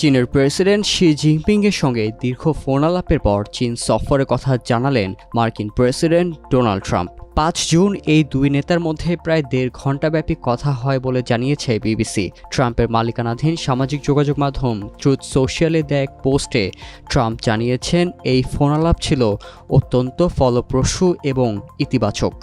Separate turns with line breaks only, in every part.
চীনের president Xi জিনপিংয়ের সঙ্গে দীর্ঘ ফোন আলাপের পর চীন সফরের কথা জানালেন মার্কিন প্রেসিডেন্ট ডোনাল্ড ট্রাম্প। ৫ জুন এই দুই নেতার মধ্যে প্রায় ১.৫ ঘণ্টাব্যাপী কথা হয় বলে জানিয়েছে বিবিসি। ট্রাম্পের মালিকানাধীন সামাজিক যোগাযোগ মাধ্যম ট্রুথ সোশ্যালে দেয়া এক পোস্টে ট্রাম্প জানিয়েছেন এই ফোন আলাপ ছিল অত্যন্ত ফলপ্রসূ এবং ইতিবাচক।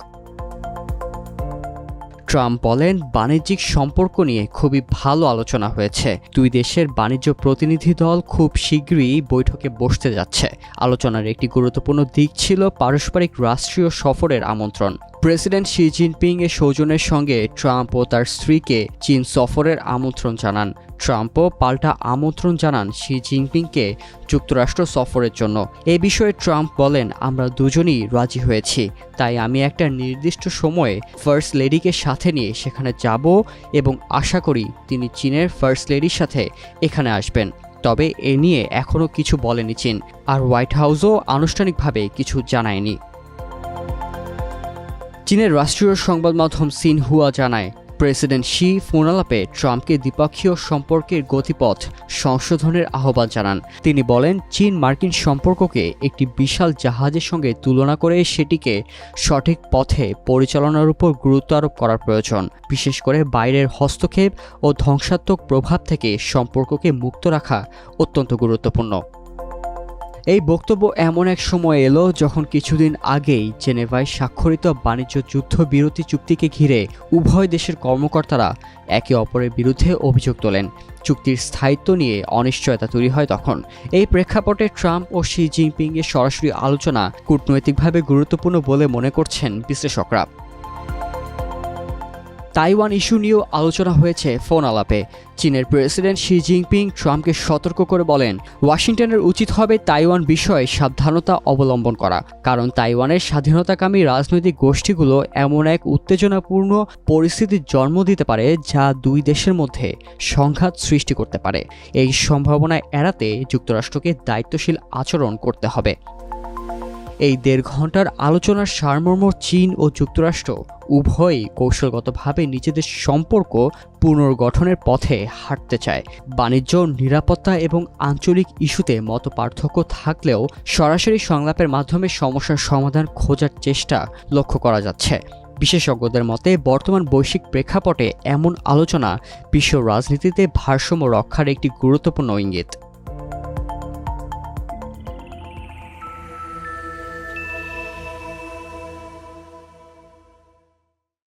ট্রাম্প বলেন, বাণিজ্যিক সম্পর্ক নিয়ে খুবই ভালো আলোচনা হয়েছে। দুই দেশের বাণিজ্য প্রতিনিধি দল খুব শীঘ্রই বৈঠকে বসতে যাচ্ছে। আলোচনার একটি গুরুত্বপূর্ণ দিক ছিল পারস্পরিক রাষ্ট্রীয় সফরের আমন্ত্রণ। প্রেসিডেন্ট শি জিনপিং এর সৌজন্যের সঙ্গে ট্রাম্প ও তার স্ত্রীকে চীন সফরের আমন্ত্রণ জানান। ট্রাম্পও পাল্টা আমন্ত্রণ জানান শি জিনপিংকে যুক্তরাষ্ট্র সফরের জন্য। এ বিষয়ে ট্রাম্প বলেন, আমরা দুজনই রাজি হয়েছি, তাই আমি একটা নির্দিষ্ট সময়ে ফার্স্ট লেডিকে সাথে নিয়ে সেখানে যাব এবং আশা করি তিনি চীনের ফার্স্ট লেডির সাথে এখানে আসবেন। তবে এ নিয়ে এখনও কিছু বলেনি চীন, আর হোয়াইট হাউসও আনুষ্ঠানিকভাবে কিছু জানায়নি। চীনের রাষ্ট্রীয় সংবাদ মাধ্যম সিনহুয়া জানায়, প্রেসিডেন্ট শি ফোন আলাপে ট্রাম্পকে দ্বিপক্ষীয় সম্পর্কের গতিপথ সংশোধনের আহ্বান জানান। তিনি বলেন, চীন মার্কিন সম্পর্ককে একটি বিশাল জাহাজের সঙ্গে তুলনা করে সেটিকে সঠিক পথে পরিচালনার উপর গুরুত্ব আরোপ করার প্রয়োজন। বিশেষ করে বাইরের হস্তক্ষেপ ও ধ্বংসাত্মক প্রভাব থেকে সম্পর্ককে মুক্ত রাখা অত্যন্ত গুরুত্বপূর্ণ। এই বক্তব্য এমন এক সময় এলো যখন কিছুদিন আগেই জেনেভায় স্বাক্ষরিত বাণিজ্য যুদ্ধবিরতি চুক্তিকে ঘিরে উভয় দেশের কর্মকর্তারা একে অপরের বিরুদ্ধে অভিযোগ তোলেন। চুক্তির স্থায়িত্ব নিয়ে অনিশ্চয়তা তৈরি হয় তখন। এই প্রেক্ষাপটে ট্রাম্প ও শি জিনপিংয়ের সরাসরি আলোচনা কূটনৈতিকভাবে গুরুত্বপূর্ণ বলে মনে করছেন বিশ্লেষকরা। তাইওয়ান ইস্যু নিয়েও আলোচনা হয়েছে ফোন আলাপে। চীনের প্রেসিডেন্ট শি জিনপিং ট্রাম্পকে সতর্ক করে বলেন, ওয়াশিংটনের উচিত হবে তাইওয়ান বিষয়ে সাবধানতা অবলম্বন করা, কারণ তাইওয়ানের স্বাধীনতাকামী রাজনৈতিক গোষ্ঠীগুলো এমন এক উত্তেজনাপূর্ণ পরিস্থিতির জন্ম দিতে পারে যা দুই দেশের মধ্যে সংঘাত সৃষ্টি করতে পারে। এই সম্ভাবনা এড়াতে যুক্তরাষ্ট্রকে দায়িত্বশীল আচরণ করতে হবে। এই ১.৫ ঘণ্টার আলোচনার সারমর্ম চীন ও যুক্তরাষ্ট্র উভয়ই কৌশলগতভাবে নিজেদের সম্পর্ক পুনর্গঠনের পথে হাঁটতে চায়। বাণিজ্য, নিরাপত্তা এবং আঞ্চলিক ইস্যুতে মতপার্থক্য থাকলেও সরাসরি সংলাপের মাধ্যমে সমস্যার সমাধান খোঁজার চেষ্টা লক্ষ্য করা যাচ্ছে। বিশেষজ্ঞদের মতে বর্তমান বৈশ্বিক প্রেক্ষাপটে এমন আলোচনা বিশ্ব রাজনীতিতে ভারসাম্য রক্ষার একটি গুরুত্বপূর্ণ ইঙ্গিত।